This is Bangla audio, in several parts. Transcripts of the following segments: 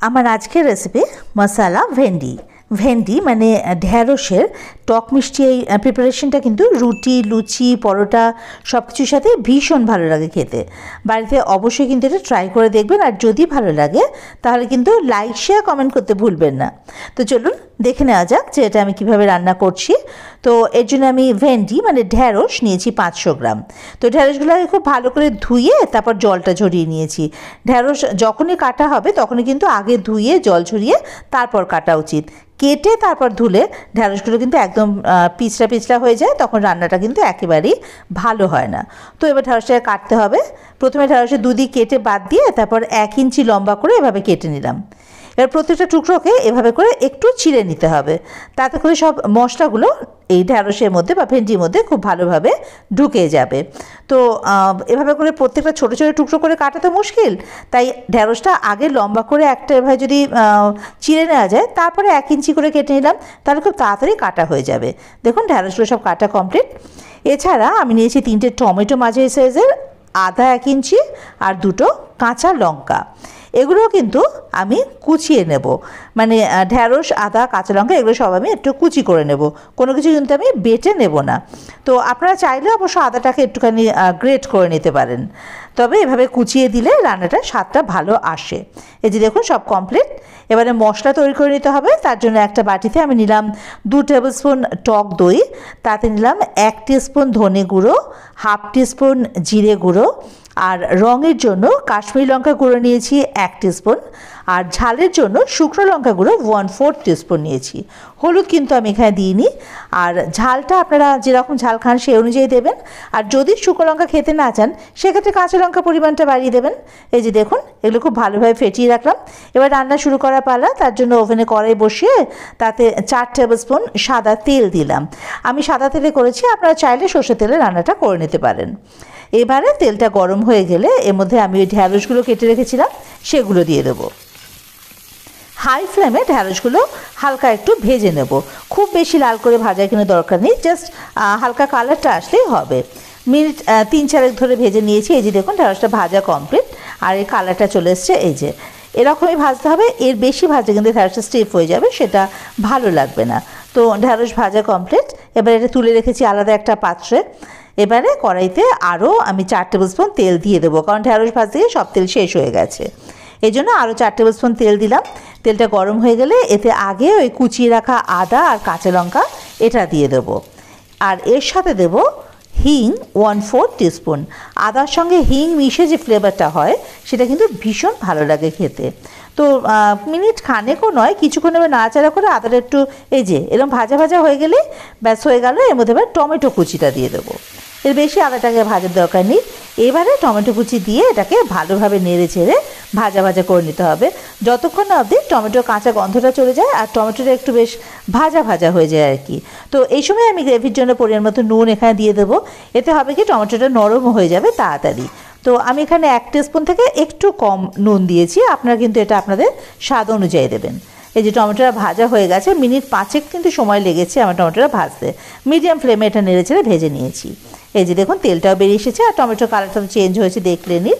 আমার আজকের রেসিপি মশালা ভেন্ডি। ভেন্ডি মানে ঢ্যাঁড়সের টক মিষ্টি এই প্রিপারেশনটা কিন্তু রুটি, লুচি, পরোটা সব কিছুর সাথে ভীষণ ভালো লাগে খেতে। বাড়িতে অবশ্যই কিন্তু এটা ট্রাই করে দেখবেন, আর যদি ভালো লাগে তাহলে কিন্তু লাইক, শেয়ার, কমেন্ট করতে ভুলবেন না। তো চলুন দেখে নেওয়া যাক যে এটা আমি কীভাবে রান্না করছি। তো এর জন্য আমি ভেন্ডি মানে ঢ্যাঁড়স নিয়েছি 500 গ্রাম। তো ঢ্যাঁড়সগুলোকে খুব ভালো করে ধুয়ে তারপর জলটা ঝরিয়ে নিয়েছি। ঢ্যাঁড়স যখনই কাটা হবে তখনই কিন্তু আগে ধুয়ে জল ঝরিয়ে তারপর কাটা উচিত। কেটে তারপর ধুলে ঢ্যাঁড়সগুলো কিন্তু একদম পিছলা পিছলা হয়ে যায়, তখন রান্নাটা কিন্তু একেবারেই ভালো হয় না। তো এবার ঢ্যাঁড়সটাকে কাটতে হবে। প্রথমে ঢ্যাঁড়সের দুদিক কেটে বাদ দিয়ে তারপর 1 ইঞ্চি লম্বা করে এভাবে কেটে নিলাম। এবার প্রত্যেকটা টুকরোকে এভাবে করে একটু চিড়ে নিতে হবে, তাতে করে সব মশলাগুলো এই ঢ্যাঁড়সের মধ্যে বা ভেন্ডির মধ্যে খুব ভালোভাবে ঢুকে যাবে। তো এভাবে করে প্রত্যেকটা ছোটো ছোটো টুকরো করে কাটা তো মুশকিল, তাই ঢ্যাঁড়সটা আগে লম্বা করে একটা এভাবে যদি চিড়ে নেওয়া যায়, তারপরে 1 ইঞ্চি করে কেটে নিলাম, তাহলে খুব তাড়াতাড়ি কাটা হয়ে যাবে। দেখুন ঢ্যাঁড়সগুলো সব কাটা কমপ্লিট। এছাড়া আমি নিয়েছি 3টে টমেটো মাঝারি সাইজের, আদা 1 ইঞ্চি আর 2টো কাঁচা লঙ্কা। এগুলো কিন্তু আমি কুচিয়ে নেব, মানে ঢ্যাঁড়স, আদা, কাঁচা লঙ্কা এগুলো সব আমি একটু কুচি করে নেব, কোনো কিছু কিন্তু আমি বেটে নেব না। তো আপনারা চাইলে অবশ্য আদাটাকে একটুখানি গ্রেট করে নিতে পারেন, তবে এভাবে কুচিয়ে দিলে রান্নাটা স্বাদটা ভালো আসে। এই যে দেখুন সব কমপ্লিট। এবারে মশলা তৈরি করে নিতে হবে। তার জন্য একটা বাটিতে আমি নিলাম 2 টেবিল স্পুন টক দই, তাতে নিলাম 1 টিস্পুন ধনে গুঁড়ো, 1/2 টিস্পুন জিরে গুঁড়ো, আর রঙের জন্য কাশ্মীরি লঙ্কা গুঁড়ো নিয়েছি 1 টিস্পুন, আর ঝালের জন্য শুকনো লঙ্কা গুঁড়ো 1/4 টিস্পুন নিয়েছি। হলুদ কিন্তু আমি এখানে দিইনি। আর ঝালটা আপনারা যেরকম ঝাল খান সেই অনুযায়ী দেবেন, আর যদি শুকনো লঙ্কা খেতে না চান সেক্ষেত্রে কাঁচা লঙ্কা পরিমাণটা বাড়িয়ে দেবেন। এই যে দেখুন এগুলো খুব ভালোভাবে ফেটিয়ে রাখলাম। এবার রান্না শুরু করা পালা। তার জন্য ওভেনে কড়াই বসিয়ে তাতে 4 টেবিল স্পুন সাদা তেল দিলাম। আমি সাদা তেলে করেছি, আপনারা চাইলে সর্ষের তেলে রান্নাটা করে নিতে পারেন। এবারে তেলটা গরম হয়ে গেলে এর মধ্যে আমি ওই ঢ্যাঁড়সগুলো কেটে রেখেছিলাম সেগুলো দিয়ে দেবো। হাই ফ্লেমে ঢ্যাঁড়সগুলো হালকা একটু ভেজে নেব, খুব বেশি লাল করে ভাজার কোনো দরকার নেই, জাস্ট হালকা কালারটা আসলেই হবে। মিনিট 3-4 ধরে ভেজে নিয়েছি। এই যে দেখুন ঢ্যাঁড়সটা ভাজা কমপ্লিট, আর এই কালারটা চলে এসছে। এই যে এরকমই ভাজতে হবে, এর বেশি ভাজা কিন্তু ঢ্যাঁড়সটা স্টিফ হয়ে যাবে, সেটা ভালো লাগবে না। তো ঢ্যাঁড়স ভাজা কমপ্লিট। এবার এটা তুলে রেখেছি আলাদা একটা পাত্রে। এবারে কড়াইতে আরও আমি 4 টেবিল স্পুন তেল দিয়ে দেবো, কারণ ঢ্যাঁড়স ভাজতে গিয়ে সব তেল শেষ হয়ে গেছে। এই জন্য আরও 4 টেবিল স্পুন তেল দিলাম। তেলটা গরম হয়ে গেলে এতে আগে ওই কুচিয়ে রাখা আদা আর কাঁচা লঙ্কা এটা দিয়ে দেবো, আর এর সাথে দেবো হিং 1/4 টিস্পুন। আদার সঙ্গে হিং মিশে যে ফ্লেভারটা হয় সেটা কিন্তু ভীষণ ভালো লাগে খেতে। তো মিনিট খানেকও নয়, কিছুক্ষণ এবার নাড়াচাড়া করে আদাটা একটু এই যে এরকম ভাজা ভাজা হয়ে গেলে ব্যাস হয়ে গেল। এর মধ্যে এবার টমেটো কুচিটা দিয়ে দেবো, এর বেশি আদাটাকে ভাজার দরকার নেই। এবারে টমেটো কুচি দিয়ে এটাকে ভালোভাবে নেড়ে চেড়ে ভাজা ভাজা করে নিতে হবে, যতক্ষণ না অবধি টমেটোর কাঁচা গন্ধটা চলে যায় আর টমেটোটা একটু বেশ ভাজা ভাজা হয়ে যায় আর কি। তো এই সময় আমি গ্রেভির জন্য পরিমাণ মতো নুন এখানে দিয়ে দেবো, এতে হবে কি টমেটোটা নরমও হয়ে যাবে তাড়াতাড়ি। তো আমি এখানে 1 টিস্পুন থেকে একটু কম নুন দিয়েছি, আপনারা কিন্তু এটা আপনাদের স্বাদ অনুযায়ী দেবেন। এই যে টমেটোটা ভাজা হয়ে গেছে, মিনিট 5 কিন্তু সময় লেগেছে আমার টমেটোটা ভাজতে। মিডিয়াম ফ্লেমে এটা নেড়ে চেড়ে ভেজে নিয়েছি। এই যে দেখুন তেলটাও বেরিয়ে এসেছে আর টমেটোর কালারটা তো চেঞ্জ হয়েছে দেখলেনি।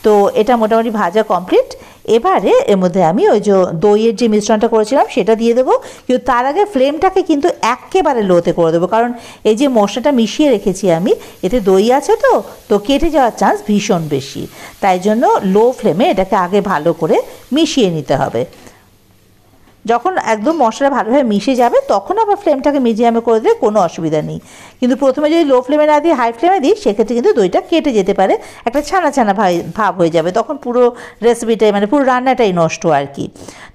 তো এটা মোটামুটি ভাজা কমপ্লিট। এবারে এর মধ্যে আমি ওই যে দইয়ের যে মিশ্রণটা করেছিলাম সেটা দিয়ে দেবো, কিন্তু তার আগে ফ্লেমটাকে কিন্তু একেবারে লোতে করে দেবো, কারণ এই যে মশলাটা মিশিয়ে রেখেছি আমি, এতে দই আছে তো কেটে যাওয়ার চান্স ভীষণ বেশি। তাই জন্য লো ফ্লেমে এটাকে আগে ভালো করে মিশিয়ে নিতে হবে। যখন একদম মশলা ভালোভাবে মিশে যাবে তখন আবার ফ্লেমটাকে মিডিয়ামে করে দিলে কোনো অসুবিধা নেই, কিন্তু প্রথমে যদি লো ফ্লেমে না দিয়ে হাই ফ্লেমে দিই সেক্ষেত্রে কিন্তু দইটা কেটে যেতে পারে, একটা ছানা ছানা ভাব হয়ে যাবে, তখন পুরো রেসিপিটাই মানে পুরো রান্নাটাই নষ্ট আর কি।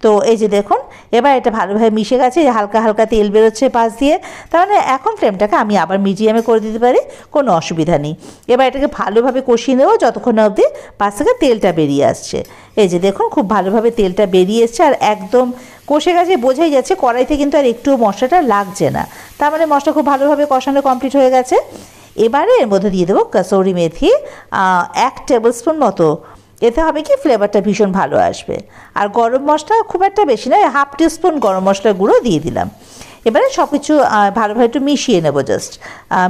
তো এই যে দেখুন এবার এটা ভালোভাবে মিশে গেছে, হালকা হালকা তেল বেরোচ্ছে পাশ দিয়ে, তার মানে এখন ফ্লেমটাকে আমি আবার মিডিয়ামে করে দিতে পারি, কোনো অসুবিধা নেই। এবার এটাকে ভালোভাবে কষিয়ে নেবো যতক্ষণ অবধি পাশ থেকে তেলটা বেরিয়ে আসছে। এই যে দেখুন খুব ভালোভাবে তেলটা বেরিয়ে এসছে আর একদম কষে গেছে, বোঝাই যাচ্ছে কড়াইতে কিন্তু আর একটু মশলাটা লাগছে না, তার মানে মশলা খুব ভালোভাবে কষানো কমপ্লিট হয়ে গেছে। এবারে এর মধ্যে দিয়ে দেবো কাসুরি মেথি 1 টেবিল স্পুন মতো, এতে হবে কি ফ্লেভারটা ভীষণ ভালো আসবে। আর গরম মশলা খুব একটা বেশি নয়, 1/2 টিস্পুন গরম মশলার গুঁড়ো দিয়ে দিলাম। এবারে সব কিছু ভালোভাবে একটু মিশিয়ে নেবো, জাস্ট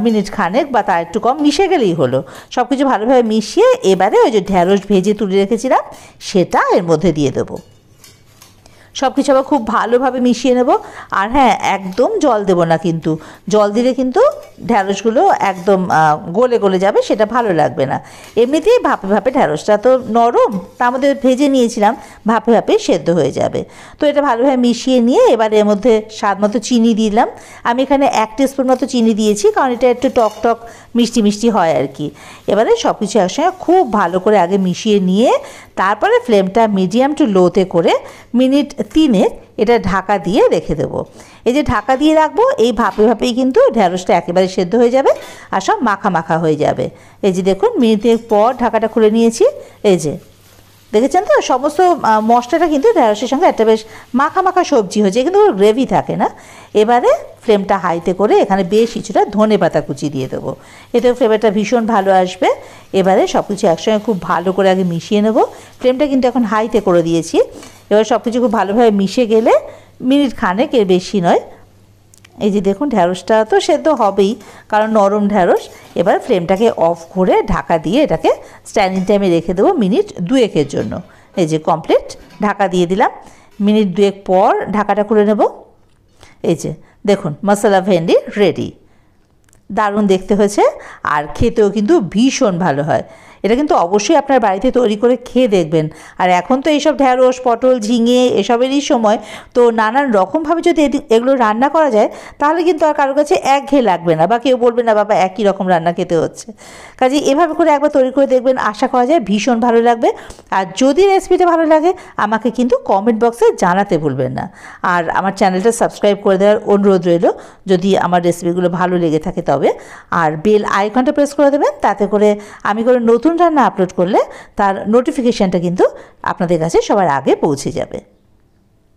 মিনিট খানেক বা তার একটু কম মিশে গেলেই হলো। সব কিছু ভালোভাবে মিশিয়ে এবারে ওই যে ঢ্যাঁড়স ভেজে তুলে রেখেছিলাম সেটা এর মধ্যে দিয়ে দেবো। সব কিছু আবার খুব ভালোভাবে মিশিয়ে নেব। আর হ্যাঁ, একদম জল দেব না, কিন্তু জল দিলে কিন্তু ঢ্যাঁড়সগুলো একদম গলে গলে যাবে, সেটা ভালো লাগবে না। এমনিতেই ভাপে ভাপে ঢ্যাঁড়সটা তো নরম, তা আমাদের ভেজে নিয়েছিলাম, ভাপে ভাপে সেদ্ধ হয়ে যাবে। তো এটা ভালোভাবে মিশিয়ে নিয়ে এবার এর মধ্যে স্বাদ মতো চিনি দিলাম। আমি এখানে 1 টিস্পুন মতো চিনি দিয়েছি, কারণ এটা একটু টক টক মিষ্টি মিষ্টি হয় আর কি। এবারে সব কিছু একসঙ্গে খুব ভালো করে আগে মিশিয়ে নিয়ে তারপরে ফ্লেমটা মিডিয়াম টু লোতে করে মিনিট 3 এটা ঢাকা দিয়ে রেখে দেবো। এই যে ঢাকা দিয়ে রাখবো, এই ভাপে ভাপেই কিন্তু ঢ্যাঁড়সটা একেবারে সেদ্ধ হয়ে যাবে আর সব মাখা মাখা হয়ে যাবে। এই যে দেখুন, মিনিটের পর ঢাকাটা খুলে নিয়েছি। এই যে দেখেছেন তো, সমস্ত মশলাটা কিন্তু ঢ্যাঁড়সের সঙ্গে একটা বেশ মাখা মাখা সবজি হয়েছে, কিন্তু গ্রেভি থাকে না। এবারে ফ্লেমটা হাইতে করে এখানে বেশ কিছুটা ধনেপাতা কুচি দিয়ে দেবো, এতেও ফ্লেভারটা ভীষণ ভালো আসবে। এবারে সব কিছু একসঙ্গে খুব ভালো করে আগে মিশিয়ে নেব। ফ্লেমটা কিন্তু এখন হাইতে করে দিয়েছি। এবার সব কিছু খুব ভালোভাবে মিশে গেলে মিনিট খানেক, এর বেশি নয়। এই যে দেখুন, ঢ্যাঁড়সটা তো সেদ্ধ হবেই, কারণ নরম ঢ্যাঁড়স। এবার ফ্লেমটাকে অফ করে ঢাকা দিয়ে এটাকে স্ট্যান্ডিং টাইমে রেখে দেবো মিনিট 2 জন্য। এই যে কমপ্লিট, ঢাকা দিয়ে দিলাম। মিনিট 2 পর ঢাকাটা খুলে নেব। এই যে দেখুন, মশলা ভেন্ডি রেডি। দারুণ দেখতে হয়েছে, আর খেতেও কিন্তু ভীষণ ভালো হয়। এটা কিন্তু অবশ্যই আপনার বাড়িতে তৈরি করে খেয়ে দেখবেন। আর এখন তো এইসব ঢ্যাঁড়স, পটল, ঝিঙে এসবেরই সময়, তো নানান রকমভাবে যদি এগুলো রান্না করা যায়, তাহলে কিন্তু আর কারোর কাছে একঘেয়ে লাগবে না, বা কেউ বলবে না বাবা একই রকম রান্না খেতে হচ্ছে। কাজে এভাবে করে একবার তৈরি করে দেখবেন, আশা করা যায় ভীষণ ভালো লাগবে। আর যদি রেসিপিটা ভালো লাগে, আমাকে কিন্তু কমেন্ট বক্সে জানাতে ভুলবেন না। আর আমার চ্যানেলটা সাবস্ক্রাইব করে দেওয়ার অনুরোধ রইল, যদি আমার রেসিপিগুলো ভালো লেগে থাকে তবে। আর বেল আইকনটা প্রেস করে দেবেন, তাতে করে আমি কোনো নতুন রান্না আপলোড করলে তার নোটিফিকেশানটা কিন্তু আপনাদের কাছে সবার আগে পৌঁছে যাবে।